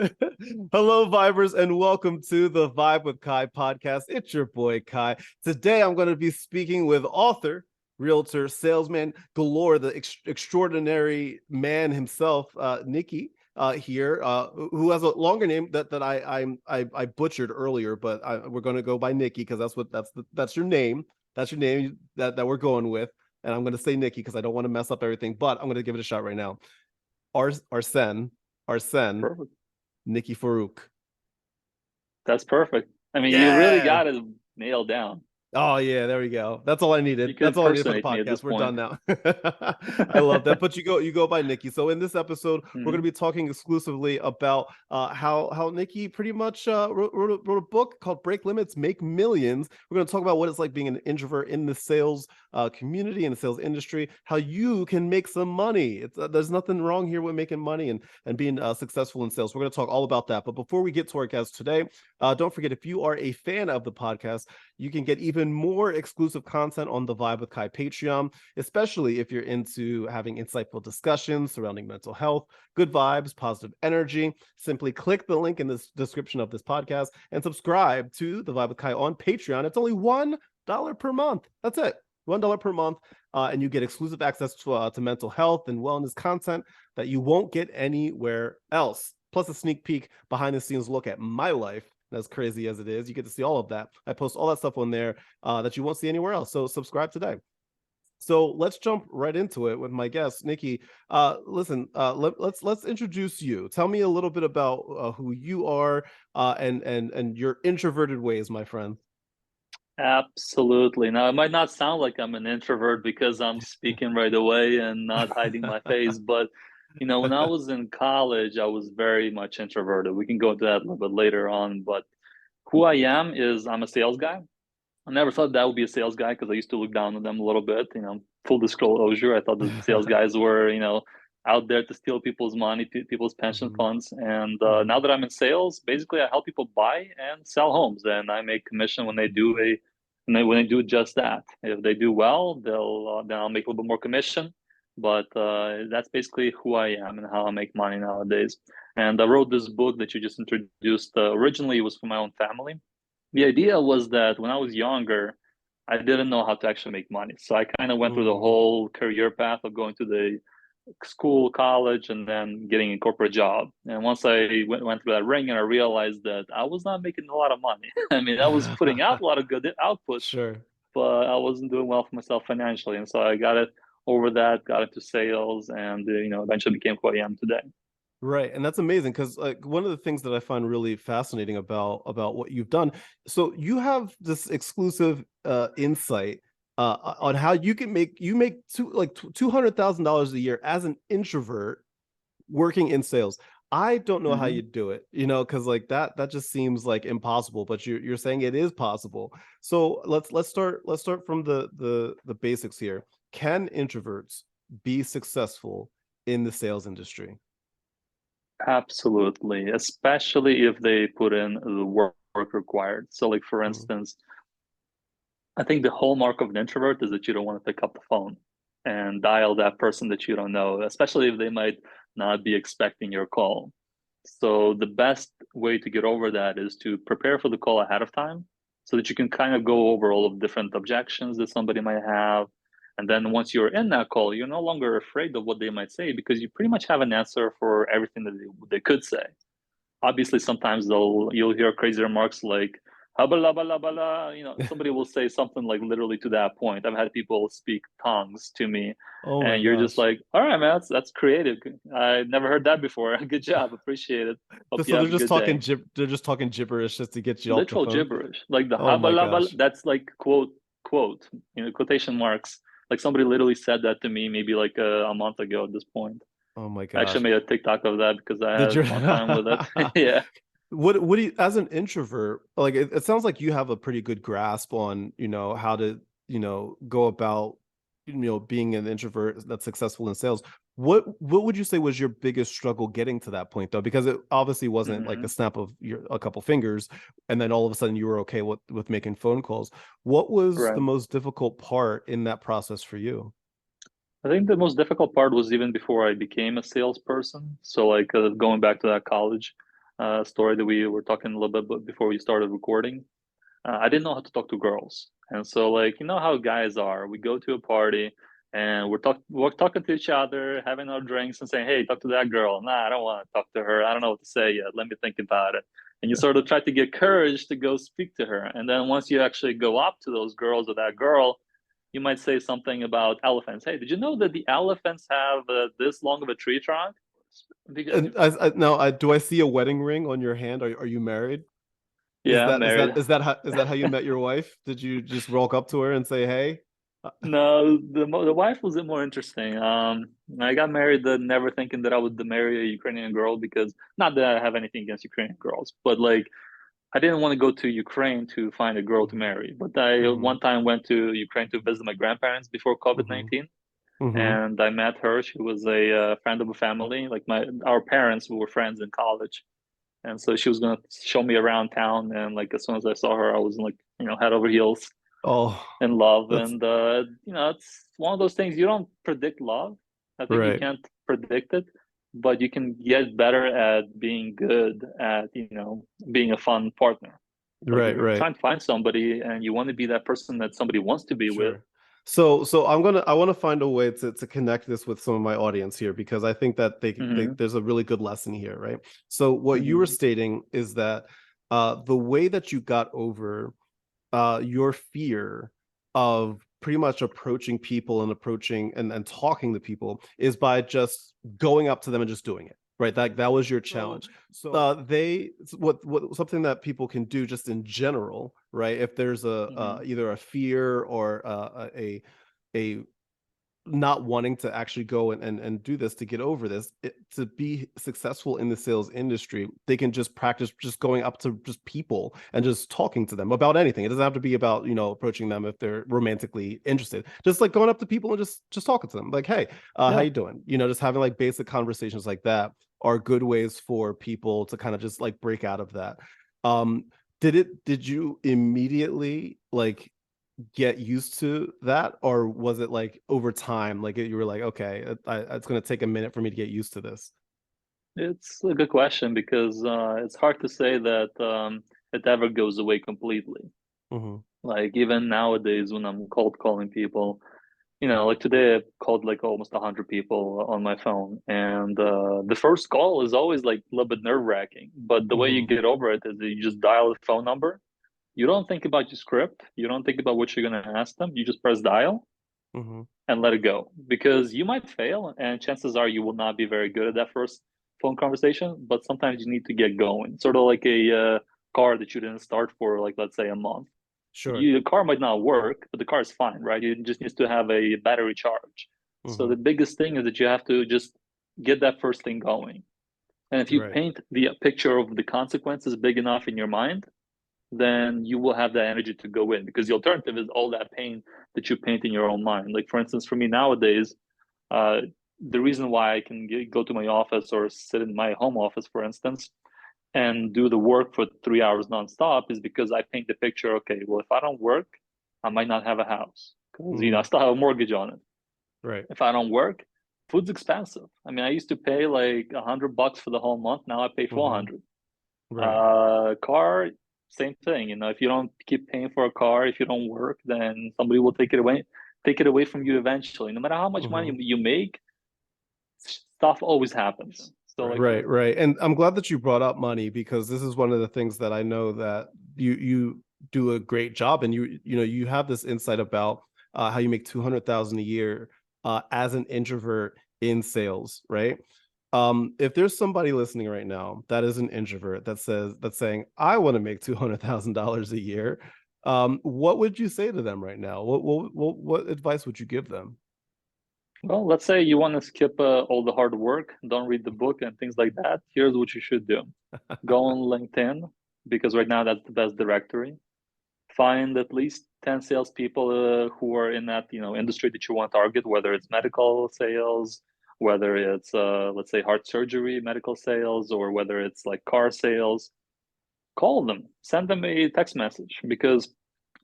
Hello, Vibers, and welcome to the Vibe with Kai podcast. It's your boy, Kai. Today, I'm going to be speaking with author, realtor, salesman galore, the extraordinary man himself, Niki. Here, who has a longer name that I butchered earlier, but we're going to go by Niki because that's your name. That's your name that we're going with, and I'm going to say Niki because I don't want to mess up everything. But I'm going to give it a shot right now. Arsen. Perfect. Nikiforouk. That's perfect. I mean, you really Yeah. got it nailed down. Oh yeah, there we go. That's all I You needed. can That's all I needed for the impersonate me at this podcast. We're point. done now. I love that. But you go by Niki. So in this episode, we're going to Hmm. be talking exclusively about how Niki pretty much wrote a book called Break Limits, Make Millions. We're going to talk about what it's like being an introvert in the sales community, in the sales industry, how you can make some money. There's nothing wrong here with making money and being successful in sales. We're going to talk all about that. But before we get to our guest today, don't forget, if you are a fan of the podcast, you can get even more exclusive content on the Vibe with Kai Patreon, especially if you're into having insightful discussions surrounding mental health, good vibes, positive energy. Simply click the link in the description of this podcast and subscribe to the Vibe with Kai on Patreon. It's only $1 per month. That's it. $1 per month, and you get exclusive access to mental health and wellness content that you won't get anywhere else. Plus a sneak peek behind the scenes look at my life, as crazy as it is. You get to see all of that. I post all that stuff on there that you won't see anywhere else. So subscribe today. So let's jump right into it with my guest, Niki. Listen, let's introduce you. Tell me a little bit about who you are and your introverted ways, my friend. Absolutely. Now, it might not sound like I'm an introvert because I'm speaking right away and not hiding my face, but when I was in college, I was very much introverted. We can go into that a little bit later on, but who I am is I'm a sales guy. I never thought that would be a sales guy because I used to look down on them a little bit. Full disclosure, I thought the sales guys were, out there to steal people's money, people's pension Mhm, funds. And mhm. now that I'm in sales, basically I help people buy and sell homes, and I make commission when they do just that. If they do well, then I'll make a little bit more commission. But that's basically who I am and how I make money nowadays. And I wrote this book that you just introduced. Originally, it was for my own family. The idea was that when I was younger, I didn't know how to actually make money. So I kind of went through the Mm, whole career path of going to the school, college, and then getting a corporate job. And once I went through that ring, and I realized that I was not making a lot of money. I mean, I was putting out a lot of good output, Sure. but I wasn't doing well for myself financially. And so I got it over that, got into sales, and eventually became who I am today. Right, and that's amazing because like one of the things that I find really fascinating about what you've done. So you have this exclusive insight on how you make $200,000 a year as an introvert working in sales. I don't know how Mm-hmm. you do it, because like that just seems like impossible. But you're saying it is possible. So let's start from the basics here. Can introverts be successful in the sales industry? Absolutely, especially if they put in the work required. So, like for Mm, instance, I think the hallmark of an introvert is that you don't want to pick up the phone and dial that person that you don't know, especially if they might not be expecting your call. So, the best way to get over that is to prepare for the call ahead of time so that you can kind of go over all of the different objections that somebody might have. And then once you're in that call, you're no longer afraid of what they might say because you pretty much have an answer for everything that they could say. Obviously sometimes you'll hear crazy remarks like habala bala bala, somebody will say something like literally to that point. I've had people speak tongues to me, oh my and you're just gosh. like, all right, man, that's creative. I never heard that before. Good job, appreciate it. Hope you So have a good day. they're just talking gibberish just to get you off the Literal phone. gibberish, like the Oh my habala bala, gosh. that's like quote, quotation marks. Like somebody literally said that to me maybe like a month ago at this point. Oh my I actually gosh. made a TikTok of that because I had Did a you fun time with it. Yeah. what do you, as an introvert, like it sounds like you have a pretty good grasp on, how to, go about, being an introvert that's successful in sales. What would you say was your biggest struggle getting to that point though? Because it obviously wasn't like a Mhm. snap of a couple fingers and then all of a sudden you were okay with making phone calls. What was the Right. most difficult part in that process for you? I think the most difficult part was even before I became a salesperson. So, like going back to that college, story that we were talking a little bit before we started recording. I didn't know how to talk to girls, and so like you know how guys are. We go to a party and we're talking to each other, having our drinks, and saying, "Hey, talk to that girl." Nah, I don't want to talk to her. I don't know what to say yet. Let me think about it. And you sort of try to get courage to go speak to her, and then once you actually go up to those girls or that girl, you might say something about elephants. Hey, did you know that the elephants have this long of a tree trunk? Because, And now, do I see a wedding ring on your hand? Are you married? Is yeah, I'm that is married. that is that how is that how you met your wife? Did you just walk up to her and say, "Hey"? No, the wife was more interesting. I got married never thinking that I would marry a Ukrainian girl because not that I have anything against Ukrainian girls, but like I didn't want to go to Ukraine to find a girl to Hmm. marry. But I Hmm. one time went to Ukraine to visit my grandparents before Hmm. COVID-19, Hmm. and I met her. She was a friend of a family. Like our parents were friends in college, and so she was gonna show me around town. And like as soon as I saw her, I was like head over heels Oh, in love. that's And it's one of those things you don't predict love. I think you right. can't predict it, but you can get better at being good at being a fun partner. Like if Right, you're right. trying to find somebody and you want to be that person that somebody wants to be with. Sure. So I want to find a way to connect this with some of my audience here because I think that Hmm. there's a really good lesson here, right? So what you were Hmm. stating is that the way that you got over your fear of pretty much approaching people and approaching and talking to people is by just going up to them and just doing it, right? That was your So, challenge. They what something that people can do just in general, right? If there's a hmm, either a fear or a not wanting to actually go and do this to get over this to be successful in the sales industry, they can just practice just going up to just people and just talking to them about anything. It doesn't have to be about approaching them if they're romantically interested, just like going up to people and just talking to them like, hey, how yeah. you doing, just having like basic conversations like that are good ways for people to kind of just like break out of that. um did you immediately like get used to that, or was it like over time, like you were like, okay, it's going to take a minute for me to get used to this? It's a good question because it's hard to say that it ever goes away completely. Hmm. Like even nowadays when I'm cold calling people, like today I called like almost 100 people on my phone, and the first call is always like a little bit nerve-wracking. But the way you Hmm. get over it is that you just dial the phone number. You don't think about your script. You don't think about what you're gonna ask them. You just press dial Hmm. and let it go because you might fail, and chances are you will not be very good at that first phone conversation. But sometimes you need to get going, sort of like a car that you didn't start for like let's say a month. Sure. The car might not work, but the car is fine, right? It just needs to have a battery charge. So Hmm. the biggest thing is that you have to just get that first thing going. And if you Right. paint the picture of the consequences big enough in your mind, then you will have that energy to go in because the alternative is all that pain that you paint in your own mind. Like, for instance, for me nowadays, uh, the reason why I can go to my office or sit in my home office, for instance, and do the work for 3 hours nonstop is because I paint the picture. Okay, well, if I don't work, I might not have a house because I Mm. still have a mortgage on it. Right. If I don't work, food's expensive. I mean, I used to pay like $100 for the whole month. Now I pay Hmm. 400. Right. Car, same thing. If you don't keep paying for a car, if you don't work, then somebody will take it away from you eventually. No matter how much money Hmm. you make, stuff always happens. So like, Right, right. And I'm glad that you brought up money because this is one of the things that I know that you do a great job, and you have this insight about how you make 200,000 a year as an introvert in sales, right? If there's somebody listening right now that is an introvert that's saying, I want to make $200,000 a year, what would you say to them right now? What advice would you give them? well, let's say you want to skip all the hard work, don't read the book and things like that. Here's what you should do. Go on LinkedIn because right now that's the best directory. Find at least 10 salespeople who are in that industry that you want to target, whether it's medical sales, whether it's let's say heart surgery medical sales, or whether it's like car sales. Call them, send them a text message because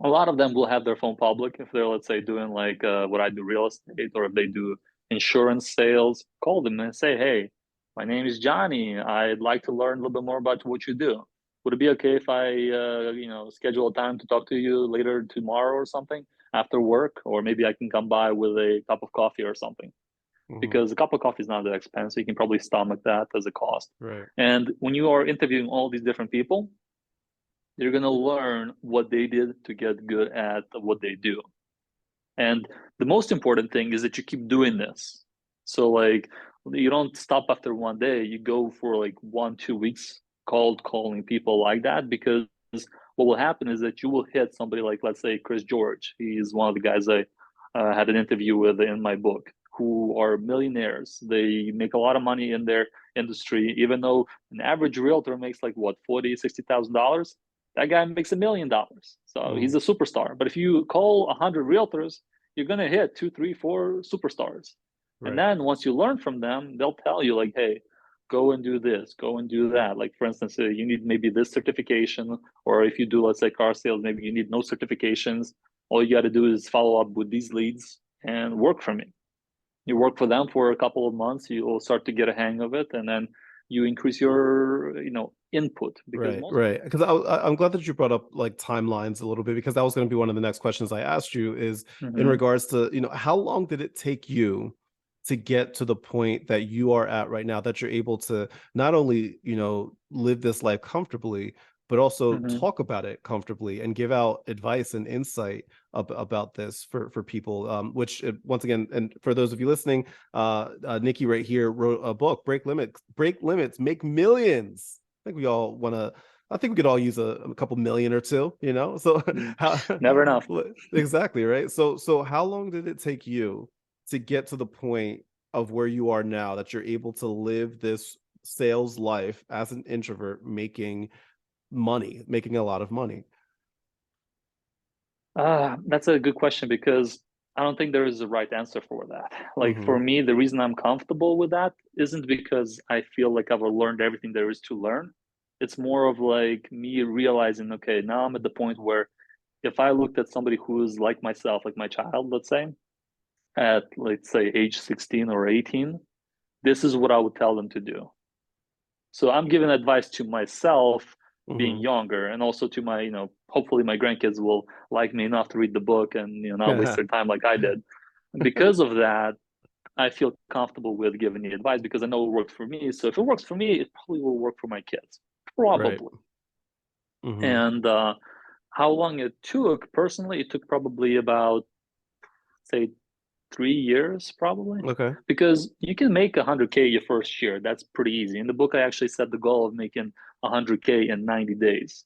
a lot of them will have their phone public if they're let's say doing like what I do real estate, or if they do insurance sales. Call them and say, hey, my name is Johnny. I'd like to learn a little bit more about what you do. Would it be okay if I, schedule a time to talk to you later tomorrow or something after work? Or maybe I can come by with a cup of coffee or something, Hmm. because a cup of coffee is not that expensive. You can probably stomach that as a cost. Right. And when you are interviewing all these different people, you're going to learn what they did to get good at what they do. And the most important thing is that you keep doing this. So like you don't stop after one day. You go for like 1, 2 weeks cold calling people like that, because what will happen is that you will hit somebody like, let's say, Chris George. He's one of the guys I had an interview with in my book, who are millionaires. They make a lot of money in their industry, even though an average realtor makes like what, 40, $60,000. That guy makes $1 million. So Mm. he's a superstar. But if you call 100 realtors, you're going to hit 2, 3, 4 superstars. And Right. then once you learn from them, they'll tell you like, hey, go and do this, go and do that. Like, for instance, you need maybe this certification, or if you do, let's say, car sales, maybe you need no certifications. All you got to do is follow up with these leads and work for me. You work for them for a couple of months, you will start to get a hang of it, and then you increase your, input, because Right, most. right. Because I'm glad that you brought up like timelines a little bit, because that was going to be one of the next questions I asked you, is in Mhm. regards to, how long did it take you to get to the point that you are at right now, that you're able to not only, live this life comfortably, but also Mhm. talk about it comfortably and give out advice and insight about this for people, which once again, and for those of you listening, Niki right here wrote a book, Break Limits, Make Millions. Think we all want to. I think we could all use a couple million or two, So Mm. how Never enough. exactly, right? So how long did it take you to get to the point of where you are now, that you're able to live this sales life as an introvert, making money, making a lot of money? That's a good question, because I don't think there is a right answer for that. Like Hmm. for me, the reason I'm comfortable with that isn't because I feel like I've learned everything there is to learn. It's more of like me realizing, okay, now I'm at the point where if I looked at somebody who's like myself, like my child, let's say, at let's say age 16 or 18, this is what I would tell them to do. So I'm giving advice to myself being Hmm. younger, and also to my, hopefully my grandkids will like me enough to read the book and not waste their time like I did. And because of that, I feel comfortable with giving the advice, because I know it worked for me. So if it works for me, it probably will work for my kids. Right. Probably. Hmm. And how long it took, personally, it took probably about, say, 3 years, probably. Okay. Because you can make 100K your first year. That's pretty easy. In the book, I actually set the goal of making 100K in 90 days,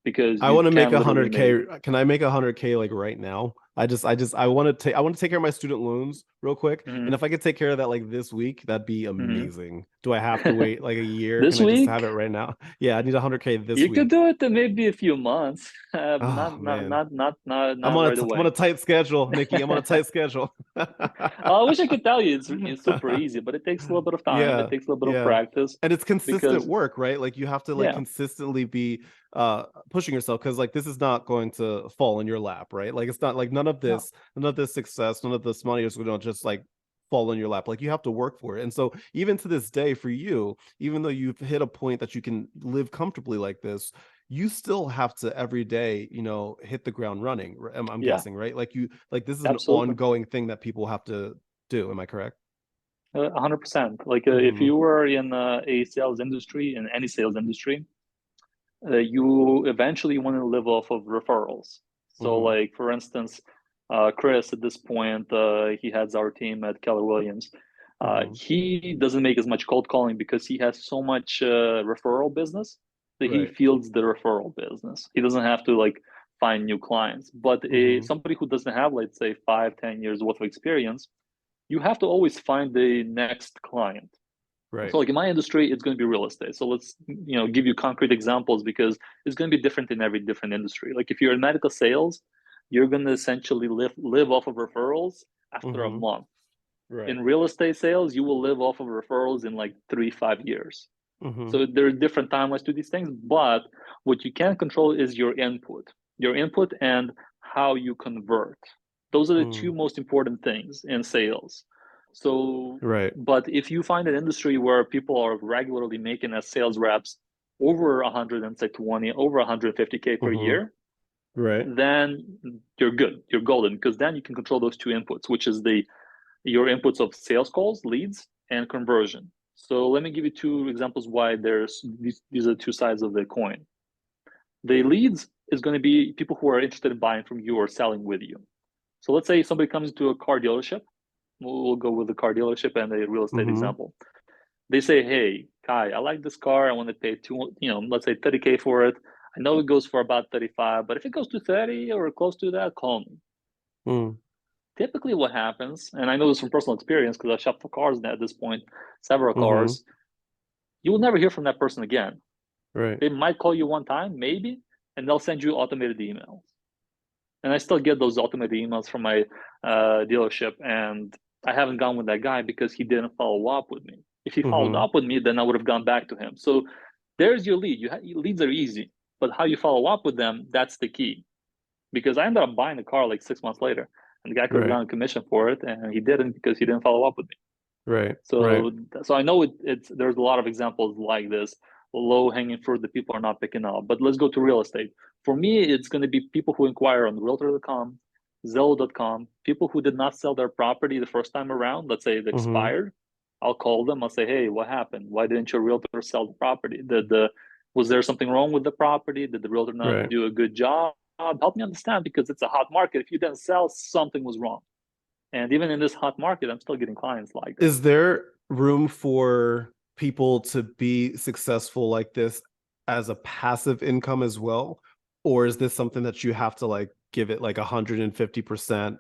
because I you want to make can a literally hundred make. K. Can I make 100K like right now? I want to take care of my student loans real quick. And Mhm, if I could take care of that like this week, that'd be mhm. amazing. Do I have to wait like a year? Can This I just have it week, right now? Yeah, I need 100K this you could week. do it in maybe a few months, Oh not not man. not not not I'm not on a right t- I'm on a away. tight schedule, Nikki. I'm on a tight schedule. I wish I could tell you it's super easy, but it takes a little bit of time. It Yeah, takes a little bit of yeah. practice, And it's consistent because work, right? Like you have to like yeah, consistently be pushing yourself, because like this is not going to fall in your lap, right? Like it's not like no, none of this success, none of this money is going to just like fall in your lap. Like you have to work for it. And so even to this day for you, even though you've hit a point that you can live comfortably like this, you still have to every day, hit the ground running. I'm yeah, guessing, right? Like like this is an absolutely. ongoing thing that people have to do. Am I correct? 100%. Like if Hmm. you were in a sales industry, in any sales industry, you eventually want to live off of referrals. So, Hmm. like for instance, Chris at this point, he heads our team at Keller Williams. Hmm. He doesn't make as much cold calling because he has so much referral business that he Right. fields the referral business. He doesn't have to like find new clients. But Hmm. somebody who doesn't have, let's say, 5, 10 years worth of experience, you have to always find the next client. Right. So like in my industry, it's going to be real estate. So let's give you concrete examples, because it's going to be different in every different industry. Like if you're in medical sales, you're going to essentially live off of referrals after a Hmm. month. Right. In real estate sales, you will live off of referrals in like 3, 5 years. Hmm. So there are different timelines to these things, but what you can control is your input and how you convert. Those are the two Mm. most important things in sales. So, Right. but if you find an industry where people are regularly making as sales reps over 120, over 150K per Mm-hmm. year, Right. then you're good. You're golden, because then you can control those two inputs, which is your inputs of sales calls, leads, and conversion. So let me give you two examples why there's these are two sides of the coin. The leads is going to be people who are interested in buying from you or selling with you. So let's say somebody comes to a car dealership. We'll go with the car dealership and a real estate Mm-hmm. example. They say, "Hey, Kai, I like this car. I want to pay let's say 30K for it. I know it goes for about 35, but if it goes to 30 or close to that, call me." Mm. Typically, what happens, and I know this from personal experience because I shop for cars at this point, several Mm-hmm. cars, you will never hear from that person again. Right. They might call you one time, maybe, and they'll send you automated emails. And I still get those automated emails from my dealership, and I haven't gone with that guy because he didn't follow up with me. If he followed Mm-hmm. up with me, then I would have gone back to him. So there's your lead. Leads are easy, but how you follow up with them, that's the key. Because I ended up buying the car like 6 months later, and the guy could have Right. gotten a commission for it, and he didn't because he didn't follow up with me. Right. Right. So I know it's there's a lot of examples like this, low hanging fruit that people are not picking up. But let's go to real estate. For me, it's going to be people who inquire on Realtor.com, Zillow.com, people who did not sell their property the first time around. Let's say it Mm-hmm. expired. I'll call them. I'll say, "Hey, what happened? Why didn't your realtor sell the property? Was there something wrong with the property? Did the realtor not Right. do a good job? Help me understand, because it's a hot market. If you didn't sell, something was wrong." And even in this hot market, I'm still getting clients like that. Is there room for people to be successful like this as a passive income as well? Or is this something that you have to like give it like 150%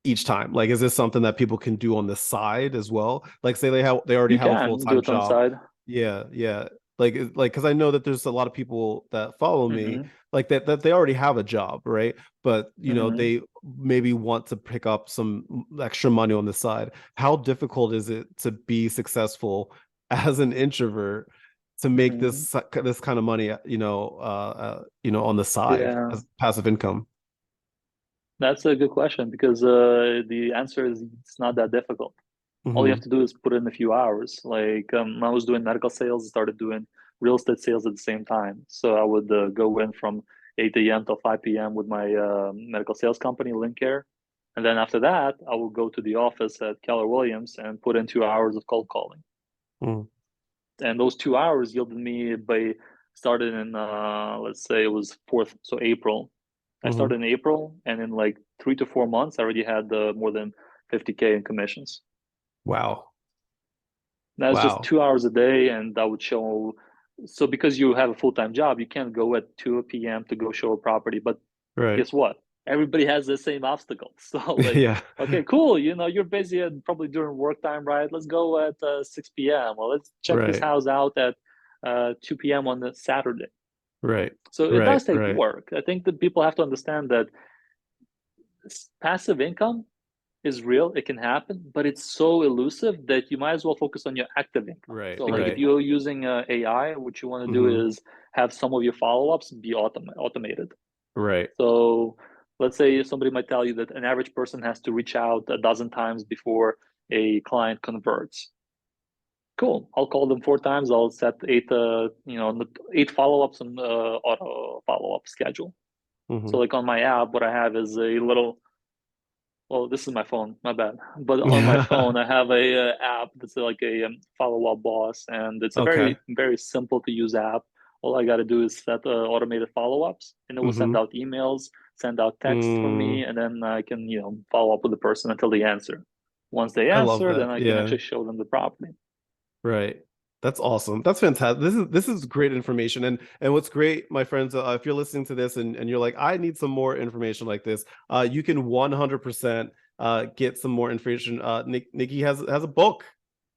each time? Like, is this something that people can do on the side as well? Like, say they already You have a can do full-time it on the job. side. Yeah, yeah. Like because I know that there's a lot of people that follow me Mm-hmm. like that they already have a job, right? But Mm-hmm. they maybe want to pick up some extra money on the side. How difficult is it to be successful as an introvert to make Mm-hmm. this kind of money, on the side Yeah, as passive income? that's a good question, because the answer is it's not that difficult. All you have Hmm. to do is put in a few hours. Like, I was doing medical sales, started doing real estate sales at the same time. So I would go in from 8 a.m. till 5 p.m. with my medical sales company, Lincare. And then after that, I would go to the office at Keller Williams and put in 2 hours of cold calling. Mm. And those 2 hours yielded me by started in let's say it was fourth, so April. I Hmm. started in April, and in like 3 to 4 months, I already had more than 50K in commissions. Wow. That's just Wow. 2 hours a day, and that would show. So because you have a full time job, you can't go at 2 p.m. to go show a property. But Right. guess what? Everybody has the same obstacle. So like, Yeah. okay, cool. You're busy and probably during work time, right? Let's go at 6 p.m. Well, let's check this Right. house out at 2 p.m. on the Saturday. Right. So it Right. does take Right. work. I think that people have to understand that passive income is real. It can happen, but it's so elusive that you might as well focus on your active income. Right. So like if Right. you're using AI, what you want to do Hmm. is have some of your follow-ups be automated. Right. So let's say somebody might tell you that an average person has to reach out a dozen times before a client converts. Cool. I'll call them 4 times. I'll set eight follow-ups on auto follow-up schedule. So Hmm. like on my app, what I have is a little. Well, this is my phone. My bad. But on my Yeah. phone, I have a app that's like a follow-up boss, and it's a Okay. very very simple to use app. All I got to do is set automated follow-ups, and it will send Hmm. out emails, send out text for me, Mm, and then I can follow up with the person until they answer. Once they I love answer, that. then I can Yeah. actually show them the property. Right. That's awesome. That's fantastic. This is great information. And what's great, my friends, if you're listening to this and you're like, I need some more information like this, you can 100% get some more information. Nikki has a book.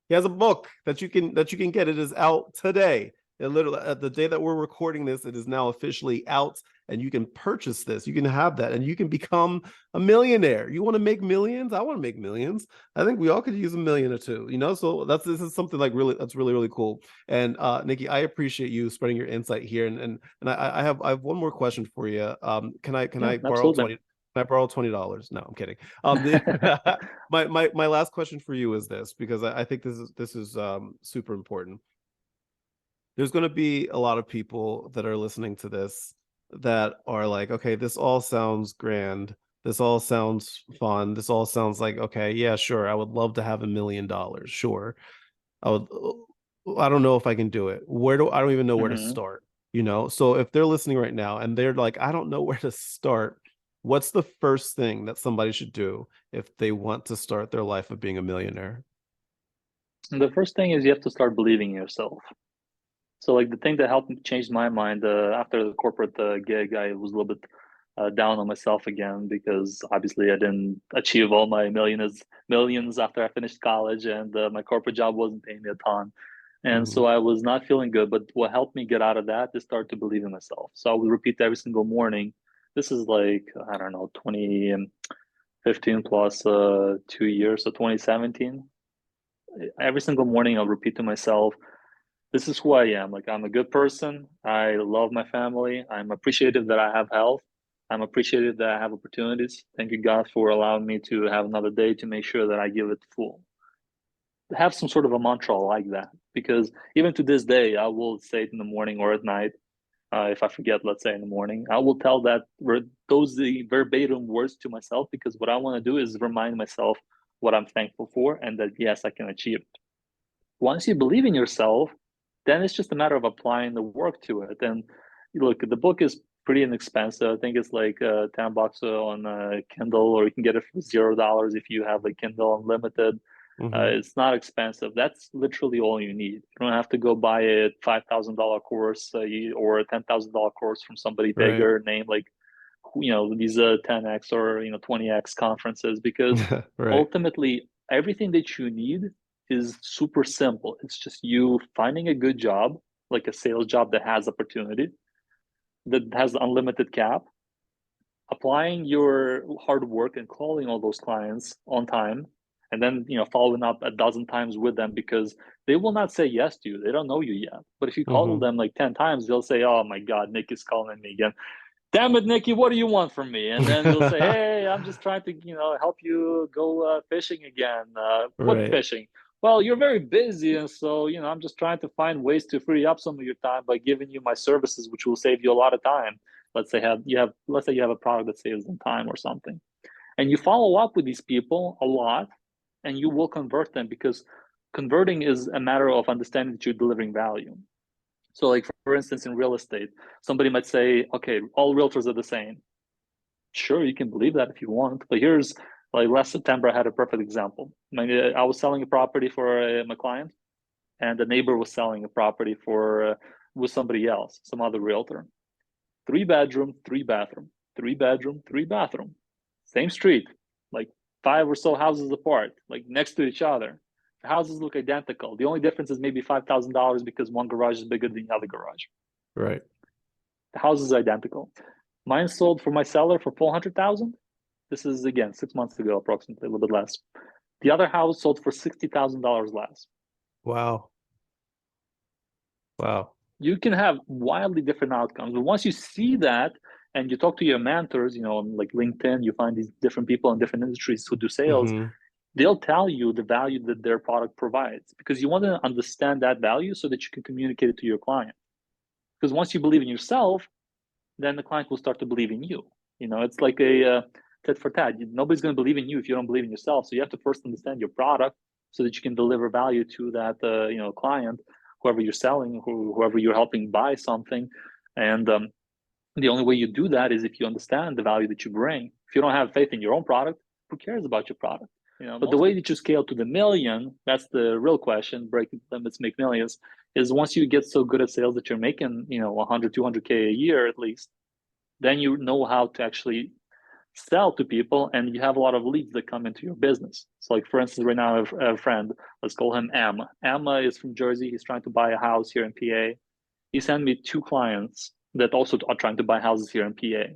He has a book that you can get. It is out today. It literally at the day that we're recording this, it is now officially out, and you can purchase this. You can have that, and you can become a millionaire. You want to make millions? I want to make millions. I think we all could use a million or two. So this is something like that's really really cool. And Nikki, I appreciate you spreading your insight here. And I have one more question for you. Can I Yeah, borrow absolutely. 20? Can I borrow $20? No, I'm kidding. My last question for you is this, because I think this is super important. There's going to be a lot of people that are listening to this that are like, okay, this all sounds grand. This all sounds fun. This all sounds like, okay, yeah, sure. I would love to have $1 million. Sure. I would, I don't know if I can do it. I don't even know where to Hmm. start, you know? So if they're listening right now and they're like, I don't know where to start, what's the first thing that somebody should do if they want to start their life of being a millionaire? And the first thing is you have to start believing in yourself. So like the thing that helped me change my mind after the corporate gig, I was a little bit down on myself again because obviously I didn't achieve all my millions after I finished college, and my corporate job wasn't paying me a ton, and Hmm. so I was not feeling good. But what helped me get out of that is start to believe in myself. So I would repeat every single morning. This is like I don't know 2015 plus 2 years, so 2017. Every single morning I'll repeat to myself, this is who I am. Like, I'm a good person. I love my family. I'm appreciative that I have health. I'm appreciative that I have opportunities. Thank you, God, for allowing me to have another day to make sure that I give it full. Have some sort of a mantra like that, because even to this day, I will say it in the morning or at night. If I forget, let's say in the morning, I will tell those the verbatim words to myself, because what I want to do is remind myself what I'm thankful for and that yes, I can achieve it. Once you believe in yourself, then it's just a matter of applying the work to it. And look, the book is pretty inexpensive. I think it's like $10 on Kindle, or you can get it for $0 if you have a Kindle Unlimited. Hmm. It's not expensive. That's literally all you need. You don't have to go buy a $5,000 course or a $10,000 course from somebody Right. bigger name like these 10x or 20x conferences, because Right. ultimately everything that you need is super simple. It's just you finding a good job, like a sales job that has opportunity, that has unlimited cap, applying your hard work and calling all those clients on time, and then following up a dozen times with them, because they will not say yes to you. They don't know you yet. But if you call Hmm. them like 10 times, they'll say, oh my God, Nick is calling me again. Damn it, Nikki, what do you want from me? And then you'll say, hey, I'm just trying to, help you go fishing again. What Right. fishing? Well, you're very busy. And so, I'm just trying to find ways to free up some of your time by giving you my services, which will save you a lot of time. Let's say you have a product that saves them time or something. And you follow up with these people a lot, and you will convert them, because converting is a matter of understanding that you're delivering value. So, like for instance, in real estate, somebody might say, "Okay, all realtors are the same." Sure, you can believe that if you want, but here's like last September, I had a perfect example. I was selling a property for my client, and the neighbor was selling a property for with somebody else, some other realtor. 3 bedroom, 3 bathroom, 3 bedroom, 3 bathroom, same street, like five or so houses apart, like next to each other. The houses look identical. The only difference is maybe $5,000 because one garage is bigger than the other garage. Right. The house is identical. Mine sold for my seller for 400,000. This is again 6 months ago, approximately a little bit less. The other house sold for $60,000 less. Wow. Wow. You can have wildly different outcomes, but once you see that and you talk to your mentors, on like LinkedIn, you find these different people in different industries who do sales. Hmm. They'll tell you the value that their product provides, because you want to understand that value so that you can communicate it to your client. Because once you believe in yourself, then the client will start to believe in you. It's like a tit for tat. Nobody's going to believe in you if you don't believe in yourself. So you have to first understand your product so that you can deliver value to that client, whoever you're selling, whoever you're helping buy something. And the only way you do that is if you understand the value that you bring. If you don't have faith in your own product, who cares about your product? But the way that you scale to the million, that's the real question. Break limits, make millions. Is once you get so good at sales that you're making 100, 200K a year at least, then you know how to actually sell to people, and you have a lot of leads that come into your business. So like for instance, right now I have a friend, let's call him Emma is from Jersey. He's trying to buy a house here in PA. He sent me two clients that also are trying to buy houses here in PA.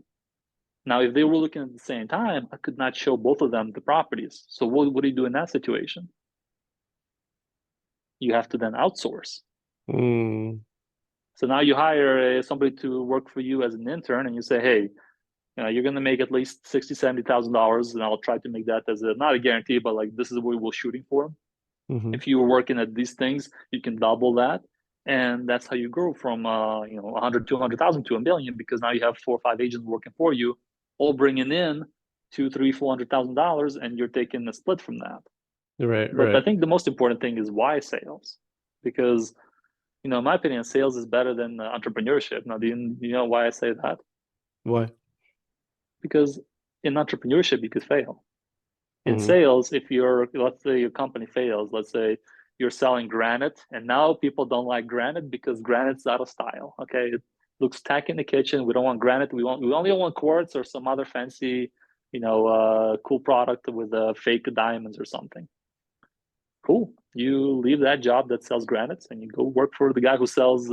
Now if they were looking at the same time, I could not show both of them the properties. So what do you do in that situation? You have to then outsource. Mm. So now you hire somebody to work for you as an intern, and you say, hey, You're going to make at least $60,000, $70,000, and I'll try to make that as not a guarantee, but like this is what we're shooting for. Mm-hmm. If you were working at these things, you can double that, and that's how you grow from 100, 200,000 to a million, because now you have 4 or 5 agents working for you, all bringing in $200,000, $300,000, $400,000, and you're taking a split from that. Right, But right. I think the most important thing is why sales, because in my opinion, sales is better than entrepreneurship. Now, do you know why I say that? Why? Because in entrepreneurship, you could fail. In Mm-hmm. sales, let's say your company fails, let's say you're selling granite, and now people don't like granite because granite's out of style. Okay, it looks tacky in the kitchen. We don't want granite. We only want quartz or some other fancy, cool product with fake diamonds or something. Cool. You leave that job that sells granites and you go work for the guy who sells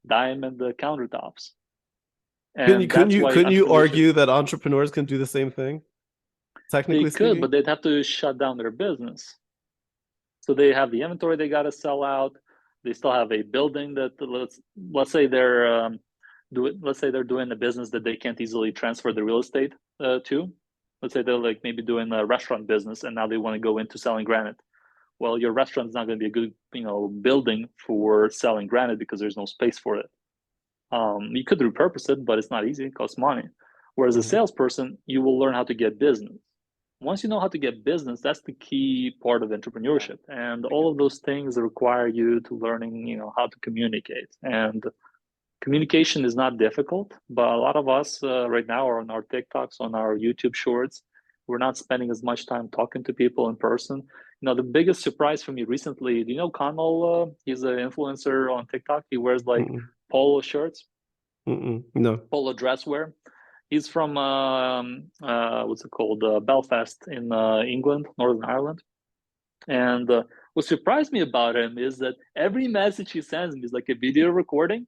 diamond countertops. And that's why Couldn't you entrepreneurship, argue that entrepreneurs can do the same thing, they technically could, but speaking? they'd have to shut down their business. So they have the inventory they got to sell out. They still have a building that let's say they're doing a business that they can't easily transfer the real estate to. Let's say they're like maybe doing a restaurant business and now they want to go into selling granite. Well, your restaurant is not going to be a good building for selling granite because there's no space for it. You could repurpose it, but it's not easy. It costs money. Whereas a Mm-hmm. salesperson, you will learn how to get business. Once you know how to get business, that's the key part of entrepreneurship. And all of those things require you to learning, how to communicate. And communication is not difficult, but a lot of us right now are on our TikToks, on our YouTube shorts. We're not spending as much time talking to people in person. The biggest surprise for me recently, do you know Connell? He's an influencer on TikTok. He wears like Mm-mm. polo shirts, No. polo dress wear. He's from what's it called, Belfast in England, Northern Ireland. And what surprised me about him is that every message he sends me is like a video recording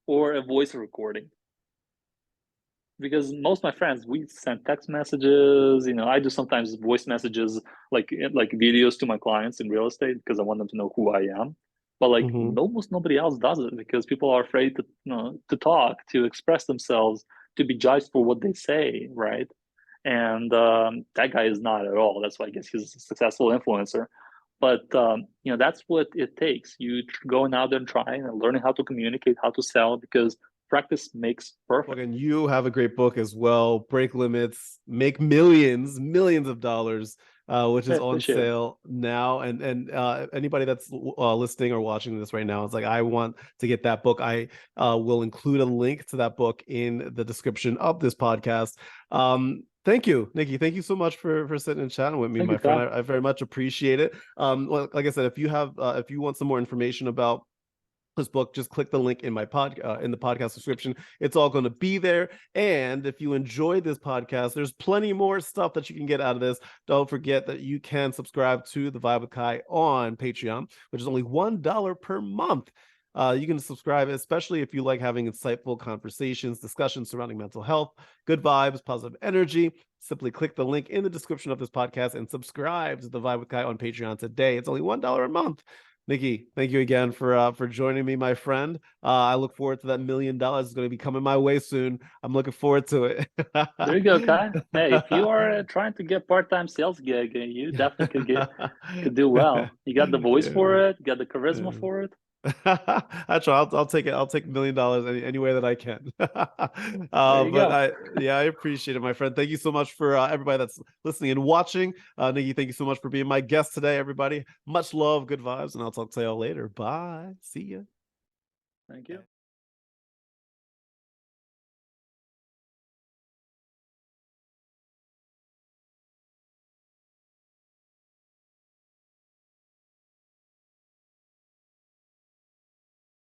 or a voice recording. Because most of my friends, we send text messages. I do sometimes voice messages, like videos to my clients in real estate because I want them to know who I am. But like Mm-hmm. almost nobody else does it because people are afraid to talk, to express themselves, to be judged for what they say, right? And that guy is not at all. That's why I guess he's a successful influencer. But that's what it takes. You going out there and trying and learning how to communicate, how to sell, because practice makes perfect. And you have a great book as well, Break Limits, Make Millions, millions of dollars, which I is on appreciate it. sale now. And anybody that's listening or watching this right now, it's like, I want to get that book. I will include a link to that book in the description of this podcast. Thank you, Niki. Thank you so much for sitting and chatting with me, Thank you, my friend. Ty. I very much appreciate it. Well, like I said, if you want some more information about this book, just click the link in my in the podcast description. It's all going to be there. And if you enjoyed this podcast, there's plenty more stuff that you can get out of this. Don't forget that you can subscribe to The Vibe with Kai on Patreon, which is only $1 per month. You can subscribe, especially if you like having insightful conversations, discussions surrounding mental health, good vibes, positive energy. Simply click the link in the description of this podcast and subscribe to The Vibe with Kai on Patreon today. It's only $1 a month. Niki, thank you again for joining me, my friend. I look forward to that $1 million. It's going to be coming my way soon. I'm looking forward to it. There you go, Ty. Hey, if you are trying to get part-time sales gig, you definitely could do well. You got the voice Yeah, for it, you got the charisma yeah. for it. That's right. I'll take it. I'll take $1 million any way that I can. There you But go. I appreciate it, my friend. Thank you so much for everybody that's listening and watching. Niki, thank you so much for being my guest today, everybody. Much love, good vibes, and I'll talk to y'all later. Bye. See ya. Thank you.